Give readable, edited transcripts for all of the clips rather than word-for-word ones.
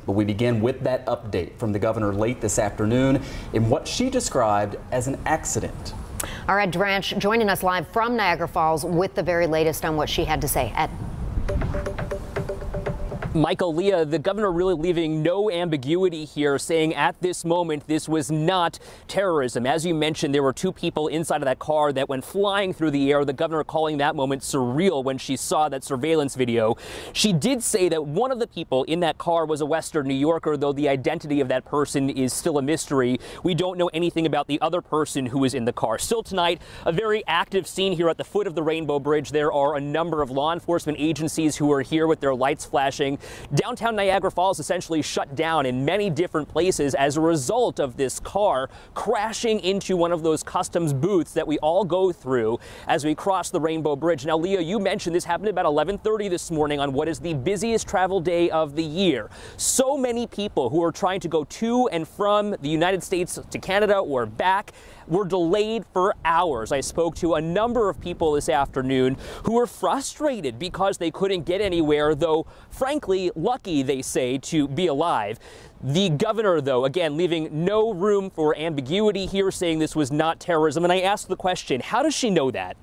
But we begin with that update from the governor late this afternoon in what she described as an accident. Our Ed Dranch joining us live from Niagara Falls with the very latest on what she had to say. Ed. Michael, Leah, the governor really leaving no ambiguity here, saying at this moment this was not terrorism. As you mentioned, there were two people inside of that car that went flying through the air. The governor calling that moment surreal when she saw that surveillance video. She did say that one of the people in that car was a Western New Yorker, though the identity of that person is still a mystery. We don't know anything about the other person who was in the car. Still tonight, a very active scene here at the foot of the Rainbow Bridge. There are a number of law enforcement agencies who are here with their lights flashing. Downtown Niagara Falls essentially shut down in many different places as a result of this car crashing into one of those customs booths that we all go through as we cross the Rainbow Bridge. Now, Leah, you mentioned this happened about 11:30 this morning on what is the busiest travel day of the year. So many people who are trying to go to and from the United States to Canada or back were delayed for hours. I spoke to a number of people this afternoon who were frustrated because they couldn't get anywhere, though frankly lucky, they say, to be alive. The governor, though, again, leaving no room for ambiguity here, saying this was not terrorism. And I asked the question, how does she know that?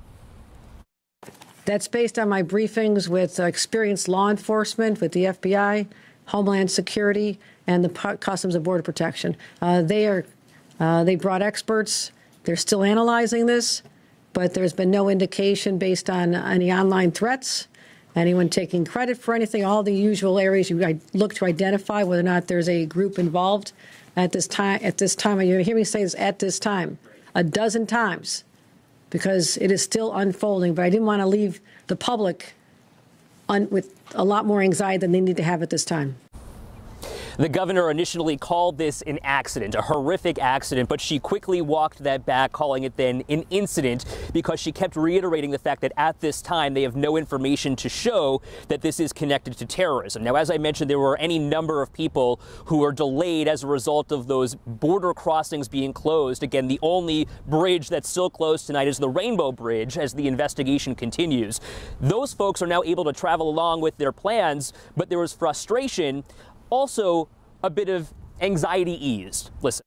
That's based on my briefings with experienced law enforcement, with the FBI, Homeland Security, and the Customs and Border Protection. They brought experts. They're still analyzing this, but there's been no indication based on any online threats, anyone taking credit for anything, all the usual areas you look to identify whether or not there's a group involved at this time. You hear me say this at this time a dozen times because it is still unfolding, but I didn't want to leave the public with a lot more anxiety than they need to have at this time. The governor initially called this an accident, a horrific accident, but she quickly walked that back, calling it then an incident, because she kept reiterating the fact that at this time they have no information to show that this is connected to terrorism. Now, as I mentioned, there were any number of people who were delayed as a result of those border crossings being closed. Again, the only bridge that's still closed tonight is the Rainbow Bridge as the investigation continues. Those folks are now able to travel along with their plans, but there was frustration. Also, a bit of anxiety eased. Listen.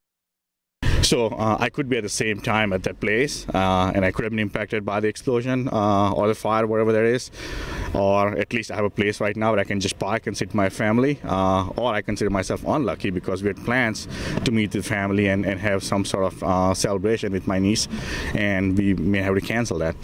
So I could be at the same time at that place, and I could have been impacted by the explosion or the fire, whatever there is. Or at least I have a place right now where I can just park and sit with my family. Or I consider myself unlucky because we had plans to meet with family and have some sort of celebration with my niece, and we may have to cancel that.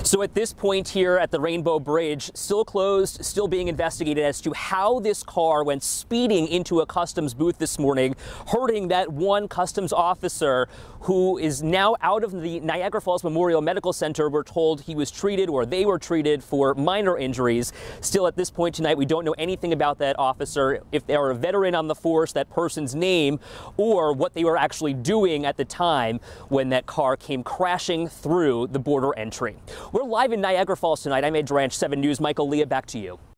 So at this point here at the Rainbow Bridge, still closed, still being investigated as to how this car went speeding into a customs booth this morning, hurting that one customs officer who is now out of the Niagara Falls Memorial Medical Center. We're told he was treated, or they were treated, for minor injuries. Still at this point tonight, we don't know anything about that officer, if they are a veteran on the force, that person's name, or what they were actually doing at the time when that car came crashing through the border entry. We're live in Niagara Falls tonight. I'm Ed Dranch, 7 News. Michael, Leah, back to you.